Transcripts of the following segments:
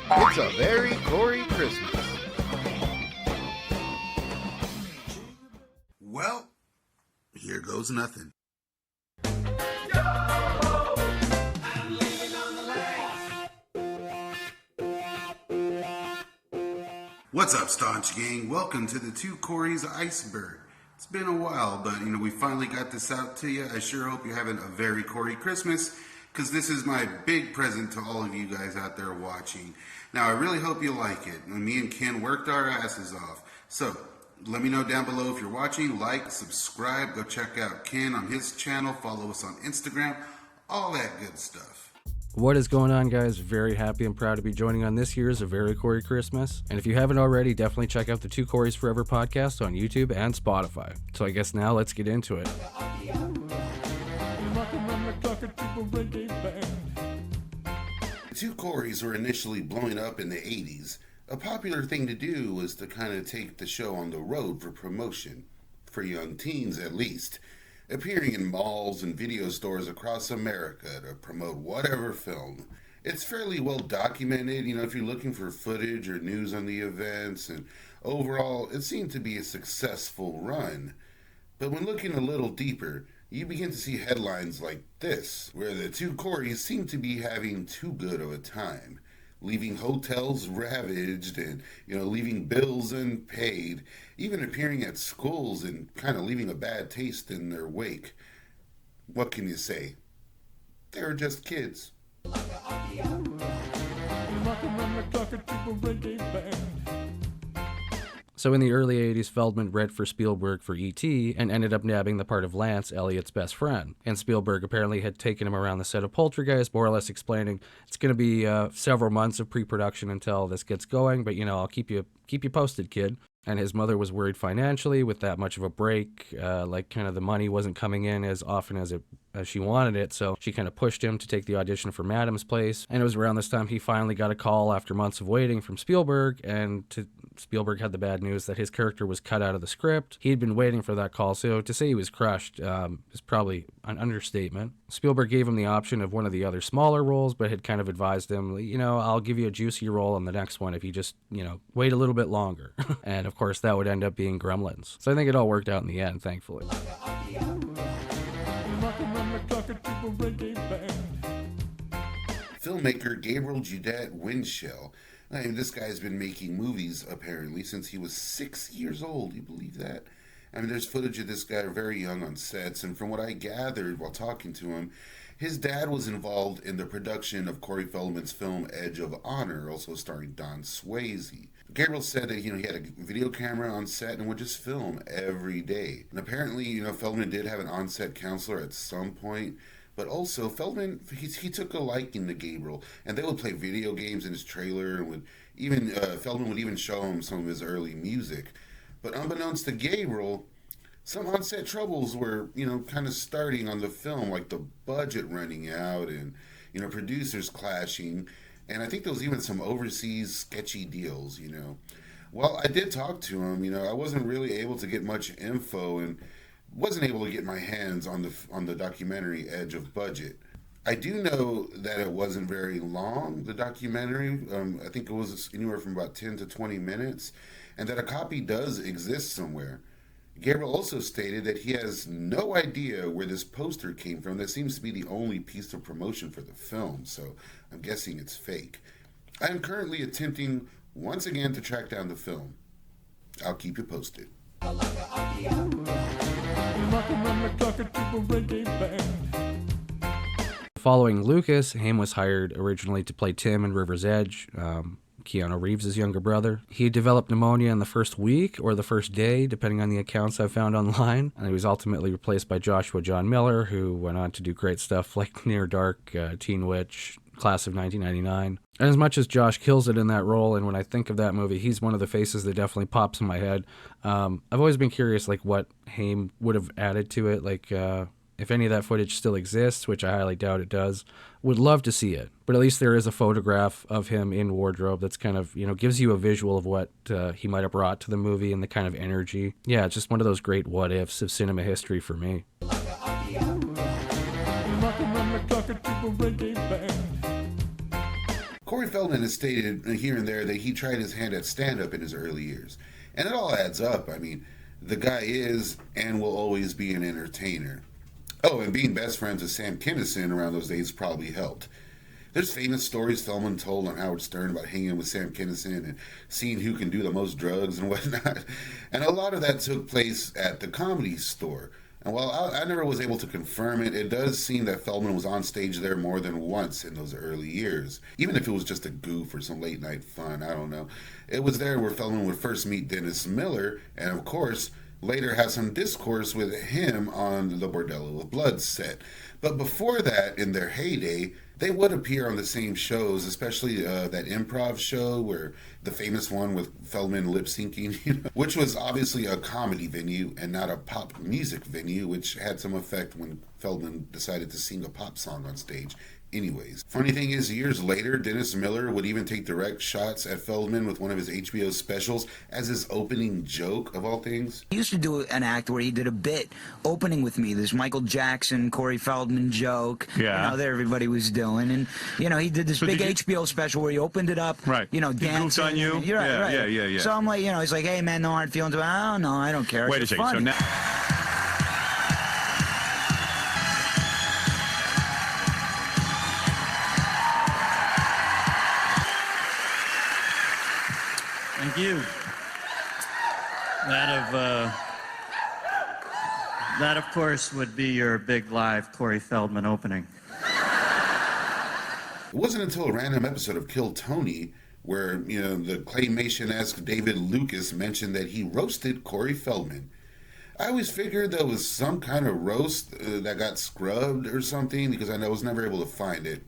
It's a very Corey Christmas. Well, here goes nothing. What's up, staunch gang? Welcome to the TWO COREYS ICEBERG. It's been a while, but we finally got this out to you. I sure hope you're having a very Corey Christmas, because this is my big present to all of you guys out there watching. Now, I really hope you like it. Me and Ken worked our asses off. So, let me know down below if you're watching. Like, subscribe, go check out Ken on his channel, follow us on Instagram, all that good stuff. What is going on, guys? Very happy and proud to be joining on this year's A Very Corey Christmas. And if you haven't already, definitely check out the 2 Coreys Forever podcast on YouTube and Spotify. So I guess now let's get into it. The 2 Coreys were initially blowing up in the 80s. A popular thing to do was to kind of take the show on the road for promotion, for young teens at least, appearing in malls and video stores across America to promote whatever film. It's fairly well documented, if you're looking for footage or news on the events, and overall, it seemed to be a successful run. But when looking a little deeper, you begin to see headlines like this, where the 2 Coreys seem to be having too good of a time, leaving hotels ravaged and, leaving bills unpaid, even appearing at schools and kind of leaving a bad taste in their wake. What can you say? They were just kids. So in the early 80s, Feldman read for Spielberg for E.T. and ended up nabbing the part of Lance, Elliot's best friend. And Spielberg apparently had taken him around the set of Poltergeist, more or less explaining, it's going to be several months of pre-production until this gets going, but I'll keep you posted, kid. And his mother was worried financially with that much of a break, the money wasn't coming in as often as she wanted it, so she kind of pushed him to take the audition for Madam's Place. And it was around this time he finally got a call after months of waiting from Spielberg, and Spielberg had the bad news that his character was cut out of the script. He had been waiting for that call, so to say he was crushed is probably an understatement. Spielberg gave him the option of one of the other smaller roles, but had kind of advised him, I'll give you a juicy role on the next one if you just, wait a little bit longer. And of course, that would end up being Gremlins. So I think it all worked out in the end, thankfully. Filmmaker Gabriel Judette Winchell. This guy's been making movies, apparently, since he was 6 years old. You believe that? There's footage of this guy very young on sets, and from what I gathered while talking to him, his dad was involved in the production of Corey Feldman's film Edge of Honor, also starring Don Swayze. Gabriel said that, he had a video camera on set and would just film every day. And apparently, Feldman did have an on-set counselor at some point, but also Feldman, he took a liking to Gabriel, and they would play video games in his trailer, and Feldman would even show him some of his early music. But unbeknownst to Gabriel, some on-set troubles were, kind of starting on the film, like the budget running out and, producers clashing. And I think there was even some overseas sketchy deals, Well, I did talk to him, I wasn't really able to get much info and wasn't able to get my hands on the documentary Edge of Budget. I do know that it wasn't very long, the documentary. I think it was anywhere from about 10 to 20 minutes, and that a copy does exist somewhere. Gabriel also stated that he has no idea where this poster came from. That seems to be the only piece of promotion for the film, so I'm guessing it's fake. I am currently attempting once again to track down the film. I'll keep you posted. Following Lucas, Haim was hired originally to play Tim in River's Edge, Keanu Reeves' younger brother. He developed pneumonia in the first week or the first day, depending on the accounts I found online, and he was ultimately replaced by Joshua John Miller, who went on to do great stuff like Near Dark, Teen Witch, Class of 1999. And as much as Josh kills it in that role, and when I think of that movie, he's one of the faces that definitely pops in my head. I've always been curious, what Haim would have added to it, if any of that footage still exists, which I highly doubt it does. Would love to see it. But at least there is a photograph of him in wardrobe that's kind of, gives you a visual of what he might have brought to the movie and the kind of energy. Yeah, it's just one of those great what-ifs of cinema history for me. Corey Feldman has stated here and there that he tried his hand at stand-up in his early years. And it all adds up. I mean, the guy is and will always be an entertainer. Oh, and being best friends with Sam Kinison around those days probably helped. There's famous stories Feldman told on Howard Stern about hanging with Sam Kinison and seeing who can do the most drugs and whatnot. And a lot of that took place at the Comedy Store. And while I never was able to confirm it, it does seem that Feldman was on stage there more than once in those early years. Even if it was just a goof or some late night fun, I don't know. It was there where Feldman would first meet Dennis Miller, and of course, later have some discourse with him on the Bordello with Blood set. But before that, in their heyday, they would appear on the same shows, especially that improv show where the famous one with Feldman lip syncing, which was obviously a comedy venue and not a pop music venue, which had some effect when Feldman decided to sing a pop song on stage. Anyways, funny thing is, years later, Dennis Miller would even take direct shots at Feldman with one of his HBO specials as his opening joke, of all things. He used to do an act where he did a bit opening with me, this Michael Jackson, Corey Feldman joke, that everybody was doing. And, he did this big HBO special where he opened it up, dancing. On you? You're right, right. Yeah. So I'm like, he's like, hey, man, no hard feelings. Oh, no, I don't care. Wait a second. Funny. So now... Thank you. That of course would be your big live Corey Feldman opening. It wasn't until a random episode of Kill Tony where, the claymation-esque David Lucas mentioned that he roasted Corey Feldman. I always figured there was some kind of roast that got scrubbed or something because I was never able to find it.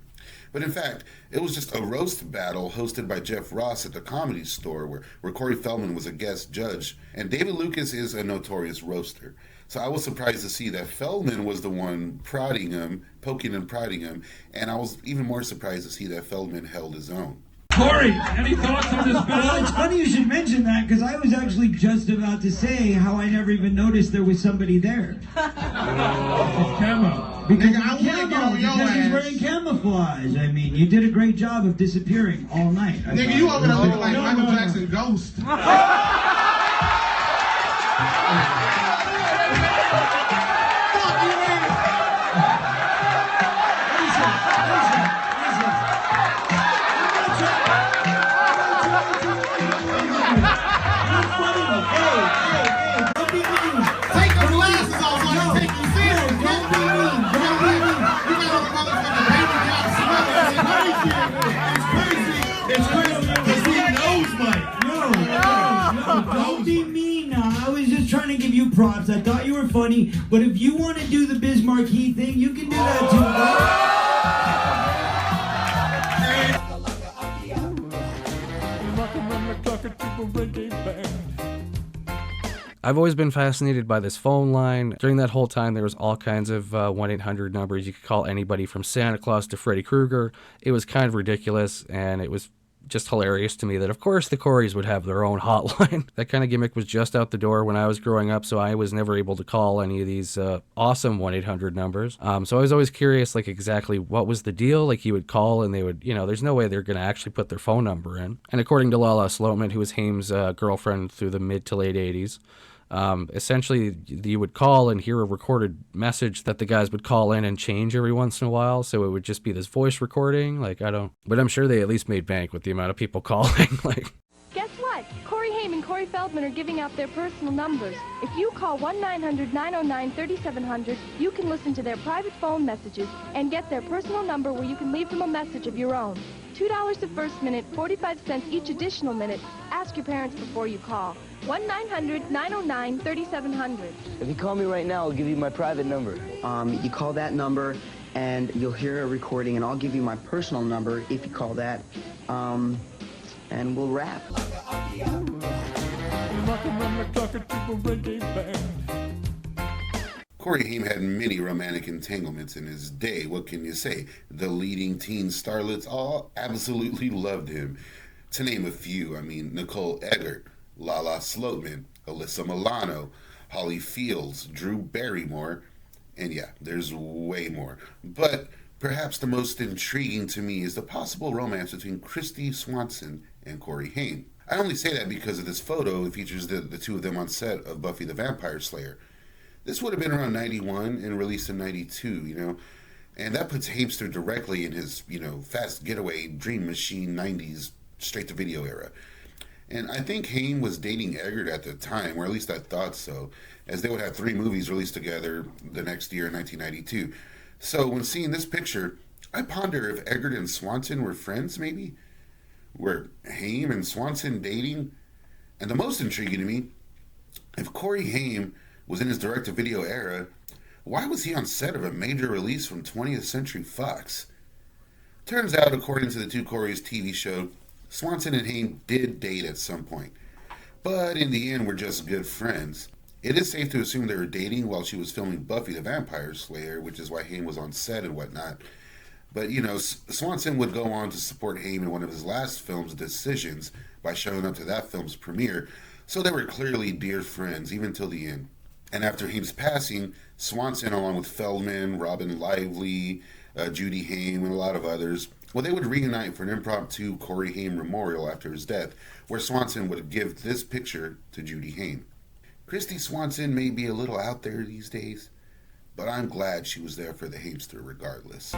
But in fact, it was just a roast battle hosted by Jeff Ross at the Comedy Store where Corey Feldman was a guest judge. And David Lucas is a notorious roaster. So I was surprised to see that Feldman was the one poking and prodding him. And I was even more surprised to see that Feldman held his own. Corey, any thoughts on this battle? Well, it's funny you should mention that because I was actually just about to say how I never even noticed there was somebody there. It's camo. Because he's wearing camouflage. I mean, you did a great job of disappearing all night. Nigga, you over there looking like Michael Jackson Ghost. Don't be mean now. I was just trying to give you props. I thought you were funny, but if you want to do the Biz Marquee thing, you can do that too. I've always been fascinated by this phone line. During that whole time, there was all kinds of 1-800 numbers. You could call anybody from Santa Claus to Freddy Krueger. It was kind of ridiculous, and it was just hilarious to me that, of course, the Coreys would have their own hotline. That kind of gimmick was just out the door when I was growing up, so I was never able to call any of these awesome 1-800 numbers. So I was always curious, exactly what was the deal. You would call and they would, there's no way they're going to actually put their phone number in. And according to Lala Sloatman, who was Haim's girlfriend through the mid to late 80s, essentially you would call and hear a recorded message that the guys would call in and change every once in a while, so it would just be this voice recording. But I'm sure they at least made bank with the amount of people calling. Guess what? Corey Haim and Corey Feldman are giving out their personal numbers. If you call 1-900-909-3700, you can listen to their private phone messages and get their personal number where you can leave them a message of your own. $2 the first minute, 45 cents each additional minute. Ask your parents before you call. 1-900-909-3700. If you call me right now, I'll give you my private number. You call that number, and you'll hear a recording, and I'll give you my personal number if you call that, and we'll rap. Corey Haim had many romantic entanglements in his day. What can you say? The leading teen starlets all absolutely loved him. To name a few, Nicole Eggert, Lala Sloatman, Alyssa Milano, Holly Fields, Drew Barrymore, and yeah, there's way more. But Perhaps the most intriguing to me is the possible romance between Kristy Swanson and Corey Haim. I only say that because of this photo. It features the two of them on set of Buffy the Vampire Slayer. This would have been around 91 and released in 92, you know. And that puts Hamster directly in his, you know, fast getaway, dream machine 90s straight-to-video era. And I think Haim was dating Eggert at the time, or at least I thought so, as they would have 3 movies released together the next year in 1992. So when seeing this picture, I ponder if Eggert and Swanson were friends, maybe? Were Haim and Swanson dating? And the most intriguing to me, if Corey Haim was in his direct-to-video era, why was he on set of a major release from 20th Century Fox? Turns out, according to the Two Coreys TV show, Swanson and Haim did date at some point. But in the end, were just good friends. It is safe to assume they were dating while she was filming Buffy the Vampire Slayer, which is why Haim was on set and whatnot. But, you know, Swanson would go on to support Haim in one of his last film's Decisions by showing up to that film's premiere, so they were clearly dear friends, even till the end. And after Haim's passing, Swanson, along with Feldman, Robyn Lively, Judy Haim, and a lot of others, well, they would reunite for an impromptu Corey Haim memorial after his death, where Swanson would give this picture to Judy Haim. Kristy Swanson may be a little out there these days, but I'm glad she was there for the Hamster regardless.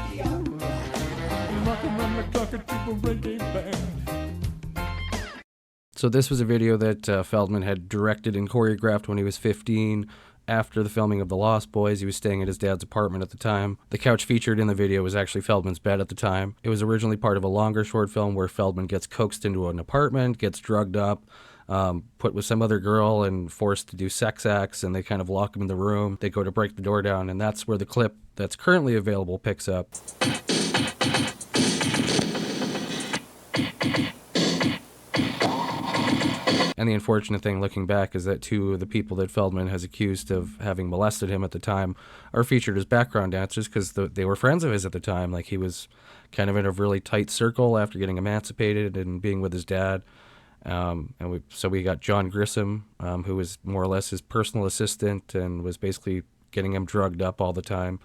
So this was a video that Feldman had directed and choreographed when he was 15. After the filming of The Lost Boys, he was staying at his dad's apartment at the time. The couch featured in the video was actually Feldman's bed at the time. It was originally part of a longer short film where Feldman gets coaxed into an apartment, gets drugged up, put with some other girl and forced to do sex acts, and they kind of lock him in the room. They go to break the door down, and that's where the clip that's currently available picks up. And the unfortunate thing looking back is that 2 of the people that Feldman has accused of having molested him at the time are featured as background dancers because they were friends of his at the time. Like, he was kind of in a really tight circle after getting emancipated and being with his dad. So we got John Grissom, who was more or less his personal assistant and was basically getting him drugged up all the time.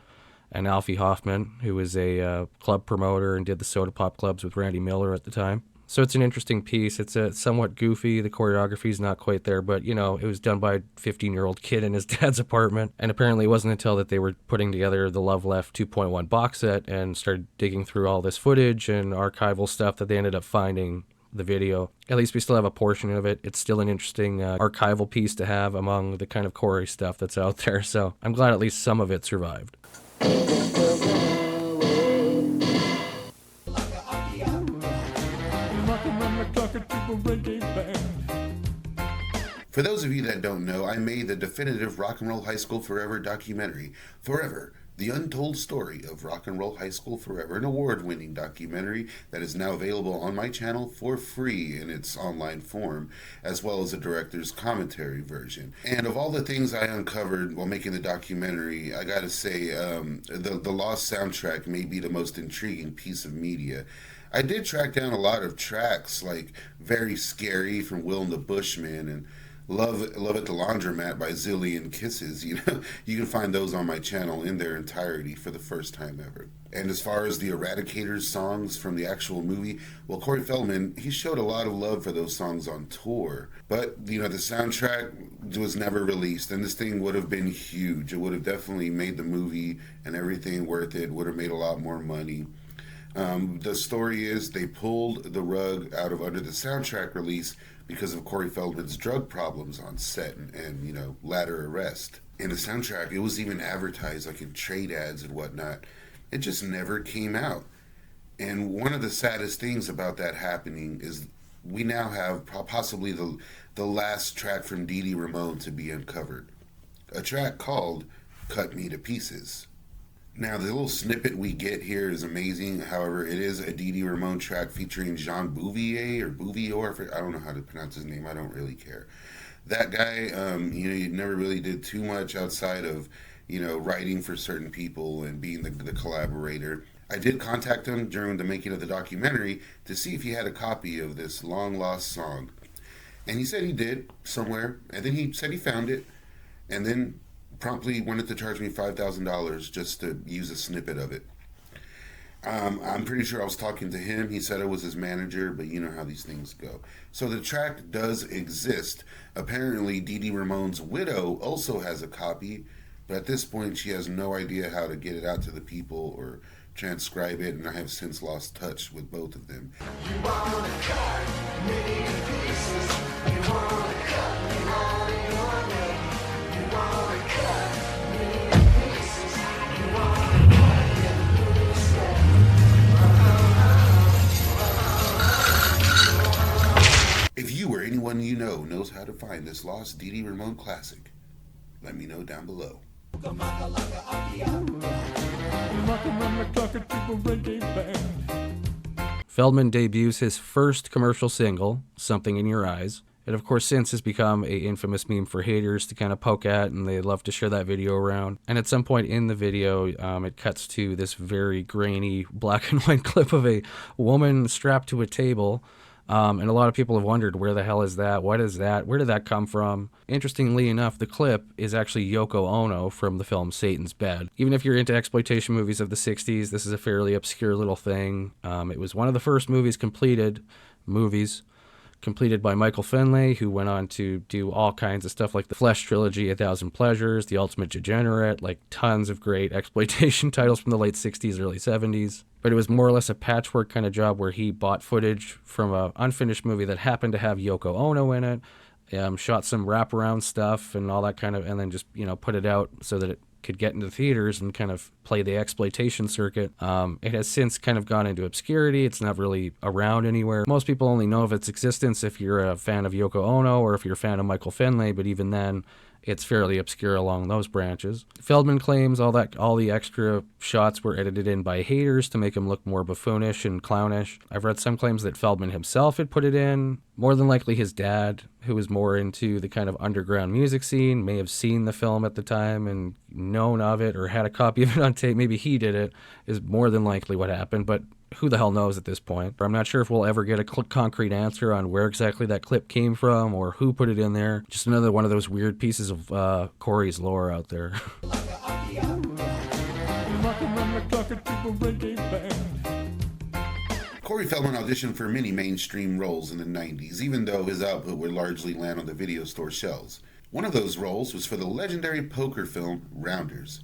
And Alfie Hoffman, who was a club promoter and did the soda pop clubs with Randy Miller at the time. So it's an interesting piece. It's somewhat goofy. The choreography is not quite there, but, you know, it was done by a 15-year-old kid in his dad's apartment. And apparently it wasn't until that they were putting together the Love Left 2.1 box set and started digging through all this footage and archival stuff that they ended up finding the video. At least we still have a portion of it. It's still an interesting archival piece to have among the kind of Corey stuff that's out there. So I'm glad at least some of it survived. For those of you that don't know, I made the definitive Rock and Roll High School Forever documentary, Forever, the untold story of Rock and Roll High School Forever, an award-winning documentary that is now available on my channel for free in its online form, as well as a director's commentary version. And of all the things I uncovered while making the documentary, I gotta say, the Lost soundtrack may be the most intriguing piece of media. I did track down a lot of tracks, like Very Scary from Will and the Bushman and Love at the Laundromat by Zillion Kisses. You know, you can find those on my channel in their entirety for the first time ever. And as far as the Eradicators songs from the actual movie, well, Corey Feldman, he showed a lot of love for those songs on tour. But, you know, the soundtrack was never released, and this thing would have been huge. It would have definitely made the movie and everything worth it, would have made a lot more money. The story is they pulled the rug out of under the soundtrack release because of Corey Feldman's drug problems on set and you know, latter arrest. In the soundtrack, it was even advertised like in trade ads and whatnot. It just never came out. And one of the saddest things about that happening is we now have possibly the last track from Dee Dee Ramone to be uncovered. A track called Cut Me to Pieces. Now, the little snippet we get here is amazing. However, it is a Dee Dee Ramone track featuring Jean Bouvier or Bouvier. I don't know how to pronounce his name. I don't really care. That guy, you know, he never really did too much outside of, you know, writing for certain people and being the collaborator. I did contact him during the making of the documentary to see if he had a copy of this long-lost song. And he said he did somewhere. And then he said he found it. And then promptly wanted to charge me $5,000 just to use a snippet of it. I'm pretty sure I was talking to him. He said it was his manager, but you know how these things go. So the track does exist. Apparently, Dee Dee Ramone's widow also has a copy, but at this point, she has no idea how to get it out to the people or transcribe it, and I have since lost touch with both of them. You wanna cut me in pieces. You wanna cut me all you wanna. You wanna cut me in pieces. You wanna cut me in pieces. If you or anyone you know knows how to find this lost Dee Dee Ramone classic, let me know down below. Feldman debuts his first commercial single, Something in Your Eyes. It, of course, since has become a infamous meme for haters to kind of poke at, and they love to share that video around. And at some point in the video, it cuts to this very grainy black and white clip of a woman strapped to a table. And a lot of people have wondered, where the hell is that? What is that? Where did that come from? Interestingly enough, the clip is actually Yoko Ono from the film Satan's Bed. Even if you're into exploitation movies of the 60s, this is a fairly obscure little thing. It was one of the first movies completed by Michael Finlay, who went on to do all kinds of stuff like the Flesh trilogy, A Thousand Pleasures, The Ultimate Degenerate, like tons of great exploitation titles from the late 60s, early 70s. But it was more or less a patchwork kind of job where he bought footage from an unfinished movie that happened to have Yoko Ono in it, shot some wraparound stuff and all that kind of, and then just, put it out so that it could get into theaters and kind of play the exploitation circuit. It has since kind of gone into obscurity. It's not really around anywhere. Most people only know of its existence if you're a fan of Yoko Ono or if you're a fan of Michael Finlay, but even then, it's fairly obscure along those branches. Feldman claims all the extra shots were edited in by haters to make him look more buffoonish and clownish. I've read some claims that Feldman himself had put it in. More than likely his dad, who was more into the kind of underground music scene, may have seen the film at the time and known of it or had a copy of it on tape. Maybe he did it, is more than likely what happened, but who the hell knows at this point? I'm not sure if we'll ever get a concrete answer on where exactly that clip came from or who put it in there. Just another one of those weird pieces of Corey's lore out there. Corey Feldman auditioned for many mainstream roles in the 90s, even though his output would largely land on the video store shelves. One of those roles was for the legendary poker film Rounders,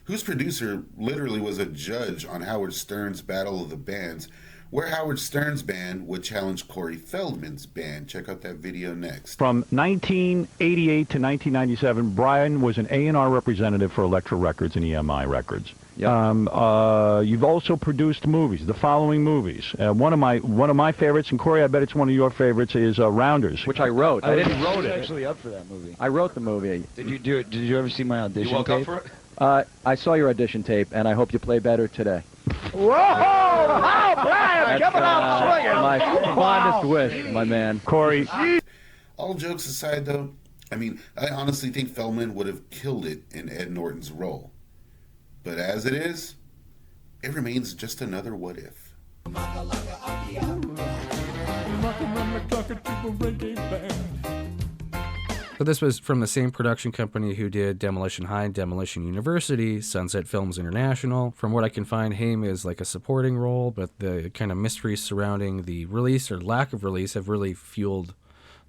whose producer literally was a judge on Howard Stern's Battle of the Bands, where Howard Stern's band would challenge Corey Feldman's band. Check out that video next. From 1988 to 1997, Brian was an A&R representative for Elektra Records and EMI Records. Yep. You've also produced movies, the following movies. One of my favorites, and Corey, I bet it's one of your favorites, is Rounders, which I wrote. I didn't wrote it. Actually up for that movie. I wrote the movie. Did you do it? Did you ever see my audition You woke tape? up for it? I saw your audition tape, and I hope you play better today. Whoa! Oh, Brian, coming out swinging! My fondest wish, my man. Corey. All jokes aside, though, I honestly think Feldman would have killed it in Ed Norton's role. But as it is, it remains just another what if. So this was from the same production company who did Demolition High, Demolition University, Sunset Films International. From what I can find, Haim is like a supporting role, but the kind of mysteries surrounding the release or lack of release have really fueled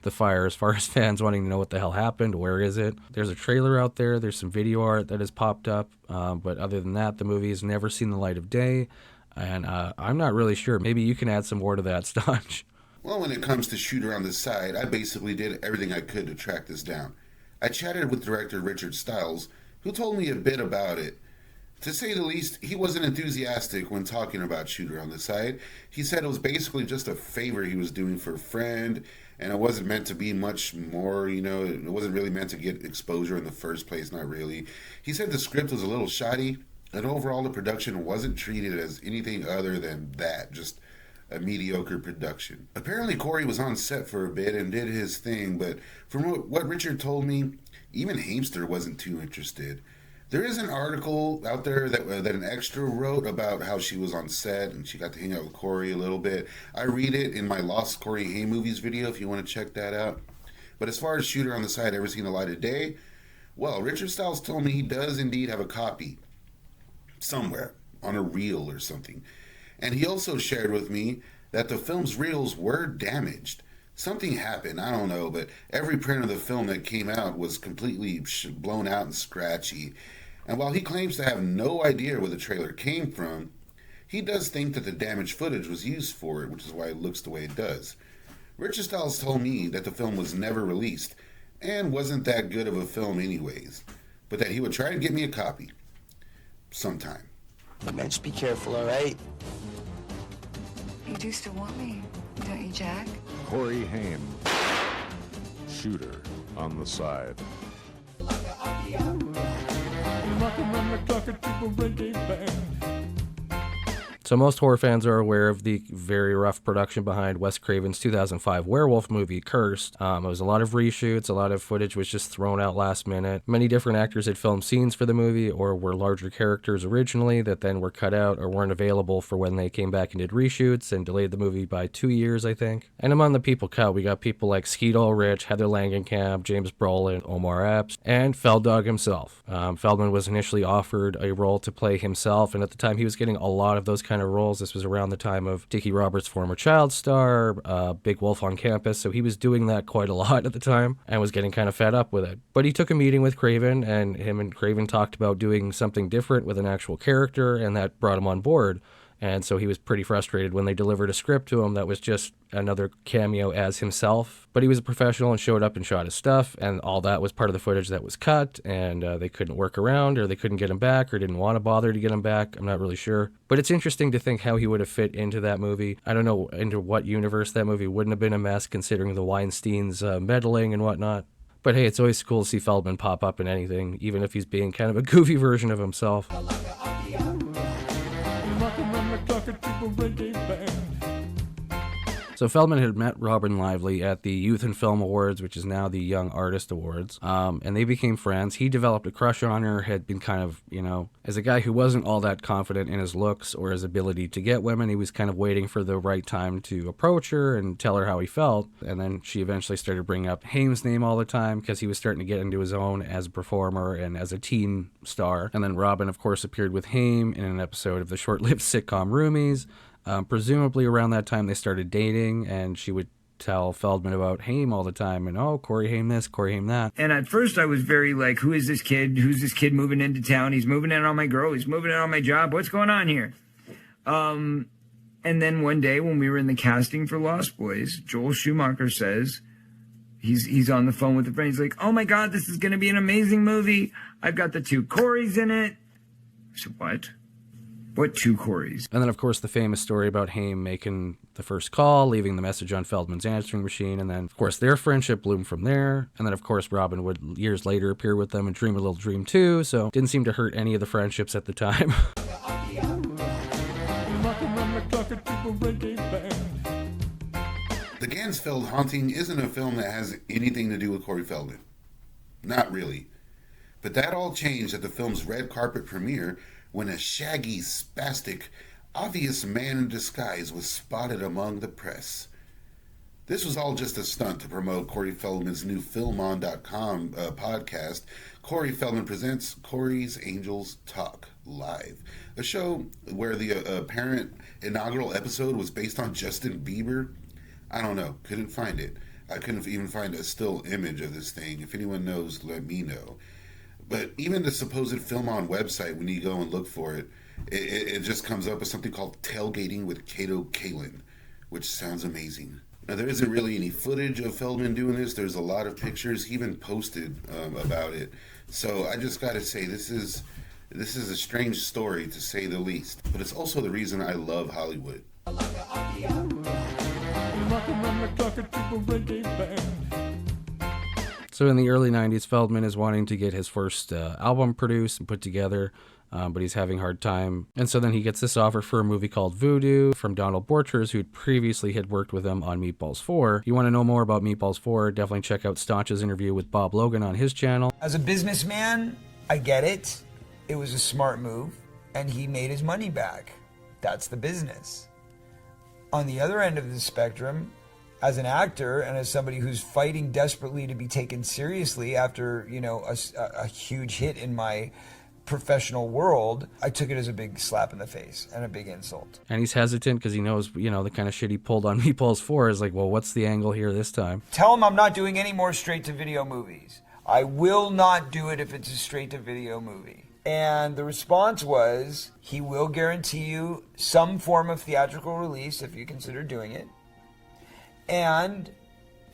the fire as far as fans wanting to know what the hell happened, where is it. There's a trailer out there, there's some video art that has popped up, but other than that, the movie has never seen the light of day, and I'm not really sure. Maybe you can add some more to that, Stanch. Well, when it comes to Shooter on the Side, I basically did everything I could to track this down. I chatted with director Richard Stiles, who told me a bit about it. To say the least, he wasn't enthusiastic when talking about Shooter on the Side. He said it was basically just a favor he was doing for a friend, and it wasn't meant to be much more, it wasn't really meant to get exposure in the first place, not really. He said the script was a little shoddy, and overall the production wasn't treated as anything other than that, just a mediocre production. Apparently Corey was on set for a bit and did his thing, but from what Richard told me, even Hamster wasn't too interested. There is an article out there that an extra wrote about how she was on set and she got to hang out with Corey a little bit. I read it in my Lost Corey Haim Movies video if you want to check that out. But as far as Shooter on the Side ever seen the light of day, well, Richard Stiles told me he does indeed have a copy somewhere on a reel or something. And he also shared with me that the film's reels were damaged. Something happened, I don't know, but every print of the film that came out was completely blown out and scratchy. And while he claims to have no idea where the trailer came from, he does think that the damaged footage was used for it, which is why it looks the way it does. Richard Stiles told me that the film was never released and wasn't that good of a film anyways, but that he would try to get me a copy sometime. Man, just be careful, all right? You do still want me, don't you, Jack? Corey Haim, shooter on the side. So most horror fans are aware of the very rough production behind Wes Craven's 2005 werewolf movie, Cursed. It was a lot of reshoots, a lot of footage was just thrown out last minute. Many different actors had filmed scenes for the movie or were larger characters originally that then were cut out or weren't available for when they came back and did reshoots and delayed the movie by 2 years, I think. And among the people cut, we got people like Skeet Ulrich, Heather Langenkamp, James Brolin, Omar Epps, and Felddog himself. Feldman was initially offered a role to play himself, and at the time he was getting a lot of those kind of roles. This was around the time of Dickie Roberts' former Child Star, Big Wolf on Campus, so he was doing that quite a lot at the time and was getting kind of fed up with it. But he took a meeting with Craven, and him and Craven talked about doing something different with an actual character, and that brought him on board. And so he was pretty frustrated when they delivered a script to him that was just another cameo as himself. But he was a professional and showed up and shot his stuff, and all that was part of the footage that was cut, and they couldn't work around, or they couldn't get him back, or didn't want to bother to get him back. I'm not really sure. But it's interesting to think how he would have fit into that movie. I don't know into what universe that movie wouldn't have been a mess, considering the Weinsteins meddling and whatnot. But hey, it's always cool to see Feldman pop up in anything, even if he's being kind of a goofy version of himself. So Feldman had met Robyn Lively at the Youth and Film Awards, which is now the Young Artist Awards, and they became friends. He developed a crush on her, had been kind of, as a guy who wasn't all that confident in his looks or his ability to get women, he was kind of waiting for the right time to approach her and tell her how he felt. And then she eventually started bringing up Haim's name all the time because he was starting to get into his own as a performer and as a teen star. And then Robyn, of course, appeared with Haim in an episode of the short-lived sitcom Roomies. Presumably around that time they started dating, and she would tell Feldman about Haim all the time, and Corey Haim this, Corey Haim that. And at first I was very like, who is this kid? Who's this kid moving into town? He's moving in on my girl. He's moving in on my job. What's going on here? And then one day when we were in the casting for Lost Boys, Joel Schumacher says, he's on the phone with a friend. He's like, oh my God, this is going to be an amazing movie. I've got the 2 Coreys in it. I said, what? What 2 Coreys? And then, of course, the famous story about Haim making the first call, leaving the message on Feldman's answering machine, and then, of course, their friendship bloomed from there. And then, of course, Robyn would years later appear with them in Dream a Little Dream 2, so didn't seem to hurt any of the friendships at the time. The Ganzfeld Haunting isn't a film that has anything to do with Corey Feldman. Not really. But that all changed at the film's red carpet premiere when a shaggy, spastic, obvious man in disguise was spotted among the press. This was all just a stunt to promote Corey Feldman's new FilmOn.com podcast, Corey Feldman Presents Corey's Angels Talk Live, a show where the apparent inaugural episode was based on Justin Bieber. I don't know, couldn't find it. I couldn't even find a still image of this thing. If anyone knows, let me know. But even the supposed Film On website, when you go and look for it, it just comes up with something called Tailgating with Kato Kalin, which sounds amazing. Now, there isn't really any footage of Feldman doing this. There's a lot of pictures. He even posted about it. So I just got to say, this is a strange story, to say the least. But it's also the reason I love Hollywood. So in the early 90s, Feldman is wanting to get his first album produced and put together, but he's having a hard time. And so then he gets this offer for a movie called Voodoo from Donald Borchers, who previously had worked with him on Meatballs 4. If you want to know more about Meatballs 4, definitely check out Staunch's interview with Bob Logan on his channel. As a businessman, I get it. It was a smart move, and he made his money back. That's the business. On the other end of the spectrum, as an actor and as somebody who's fighting desperately to be taken seriously after, a huge hit in my professional world, I took it as a big slap in the face and a big insult. And he's hesitant because he knows, you know, the kind of shit he pulled on Meatballs 4 is like, well, what's the angle here this time? Tell him I'm not doing any more straight-to-video movies. I will not do it if it's a straight-to-video movie. And the response was, he will guarantee you some form of theatrical release if you consider doing it. And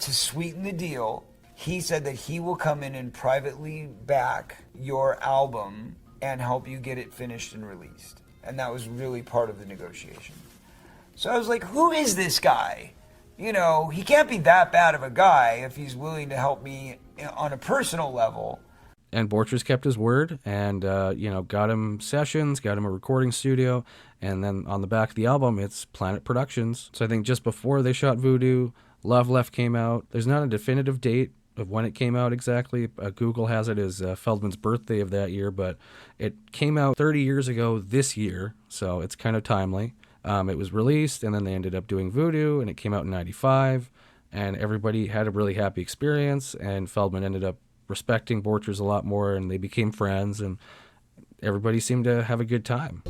to sweeten the deal, he said that he will come in and privately back your album and help you get it finished and released. And that was really part of the negotiation. So I was like, who is this guy? You know, he can't be that bad of a guy if he's willing to help me on a personal level. And Borchers kept his word and, you know, got him sessions, got him a recording studio, and then on the back of the album, it's Planet Productions. So I think just before they shot Voodoo, Love Left came out. There's not a definitive date of when it came out exactly. Google has it as Feldman's birthday of that year, but it came out 30 years ago this year, so it's kind of timely. It was released, and then they ended up doing Voodoo, and it came out in 95, and everybody had a really happy experience, and Feldman ended up respecting Borchers a lot more, and they became friends, and everybody seemed to have a good time.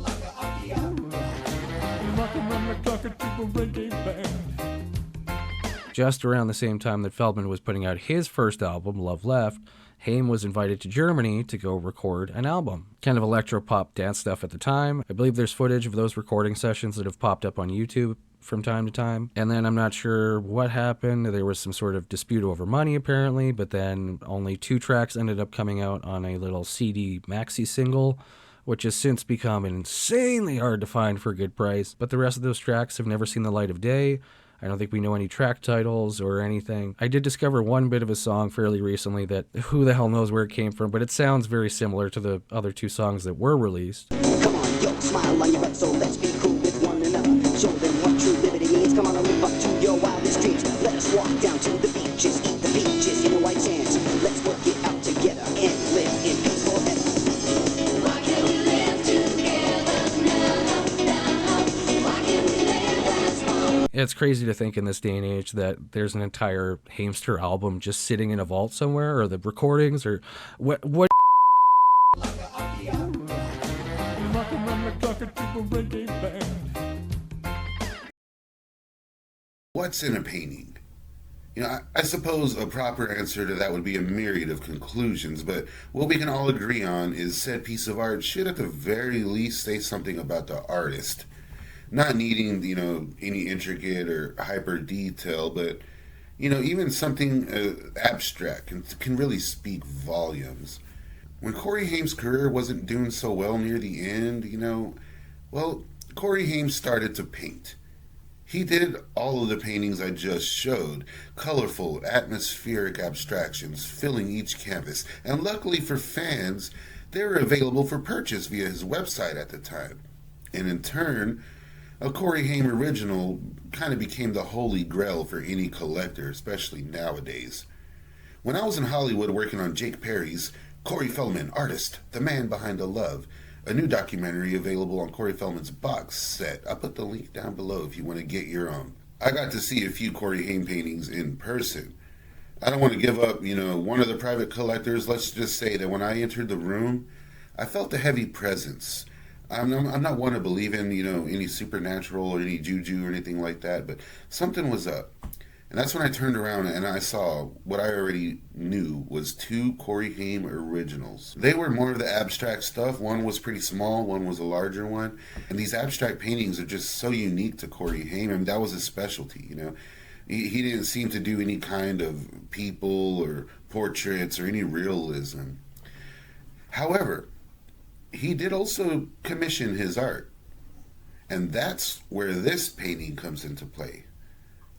Just around the same time that Feldman was putting out his first album, Love Left, Haim was invited to Germany to go record an album. Kind of electro-pop dance stuff at the time. I believe there's footage of those recording sessions that have popped up on YouTube from time to time. And then I'm not sure what happened. There was some sort of dispute over money apparently, but then only 2 tracks ended up coming out on a little CD maxi single, which has since become insanely hard to find for a good price. But the rest of those tracks have never seen the light of day. I don't think we know any track titles or anything. I did discover one bit of a song fairly recently that who the hell knows where it came from, but it sounds very similar to the other 2 songs that were released. Come on, yo, smile on your butt, so let's be cool with one another. Show them what true liberty means. Come on and live up to your wildest dreams. Let us walk down to the beaches, eat the peaches in the white sands. Let's work it out together and live in peace forever. Why can't we live together now? Why can't we live as one? It's crazy to think in this day and age that there's an entire Hamster album just sitting in a vault somewhere, or the recordings, or what What's in a painting? You know, I suppose a proper answer to that would be a myriad of conclusions, but what we can all agree on is said piece of art should at the very least say something about the artist. Not needing, you know, any intricate or hyper detail, but, you know, even something abstract can really speak volumes. When Corey Haim's career wasn't doing so well near the end, you know, well, Corey Haim started to paint. He did all of the paintings I just showed, colorful, atmospheric abstractions filling each canvas, and luckily for fans, they were available for purchase via his website at the time. And in turn, a Corey Haim original kind of became the holy grail for any collector, especially nowadays. When I was in Hollywood working on Jake Perry's Corey Feldman, Artist, The Man Behind the Love, a new documentary available on Corey Feldman's box set. I'll put the link down below if you want to get your own. I got to see a few Corey Haim paintings in person. I don't want to give up, you know, one of the private collectors. Let's just say that when I entered the room, I felt a heavy presence. I'm not one to believe in, you know, any supernatural or any juju or anything like that, but something was up. And that's when I turned around and I saw what I already knew was 2 Corey Haim originals. They were more of the abstract stuff. One was pretty small, one was a larger one. And these abstract paintings are just so unique to Corey Haim. I mean, that was his specialty, you know. He didn't seem to do any kind of people or portraits or any realism. However, he did also commission his art. And that's where this painting comes into play.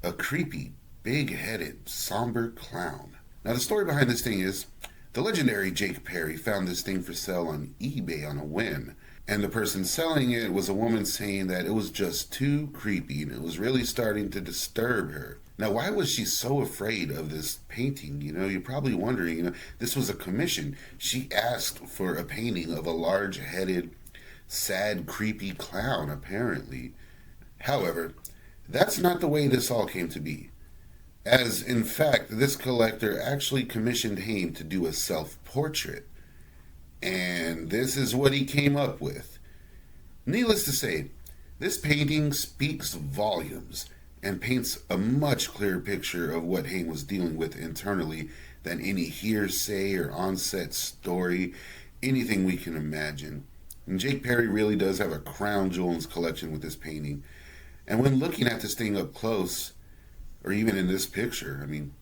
A creepy, big-headed, somber clown. Now, the story behind this thing is, the legendary Jake Perry found this thing for sale on eBay on a whim, and the person selling it was a woman saying that it was just too creepy and it was really starting to disturb her. Now, why was she so afraid of this painting? You know, you're probably wondering, you know, this was a commission. She asked for a painting of a large-headed, sad, creepy clown, apparently. However, that's not the way this all came to be. As, in fact, this collector actually commissioned Haim to do a self-portrait. And this is what he came up with. Needless to say, this painting speaks volumes and paints a much clearer picture of what Haim was dealing with internally than any hearsay or on-set story, anything we can imagine. And Jake Perry really does have a crown jewel in his collection with this painting. And when looking at this thing up close, or even in this picture, I mean,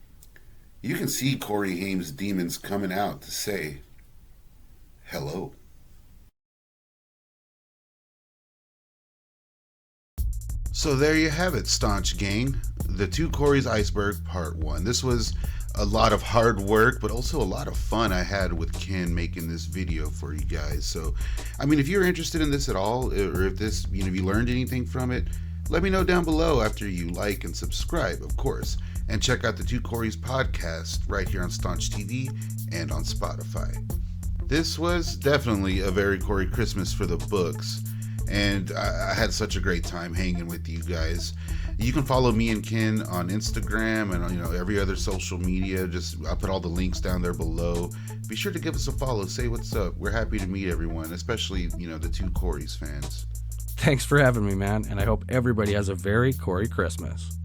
you can see Corey Haim's demons coming out to say, hello. So there you have it, staunch gang. The Two Coreys Iceberg Part 1. This was a lot of hard work, but also a lot of fun I had with Ken making this video for you guys. So, I mean, if you're interested in this at all, or if this, if you learned anything from it, let me know down below after you like and subscribe, of course. And check out the Two Coreys podcast right here on Staunch TV and on Spotify. This was definitely a very Corey Christmas for the books. And I had such a great time hanging with you guys. You can follow me and Ken on Instagram and on, every other social media. I'll put all the links down there below. Be sure to give us a follow. Say what's up. We're happy to meet everyone, especially, the Two Coreys fans. Thanks for having me, man, and I hope everybody has a very Corey Christmas.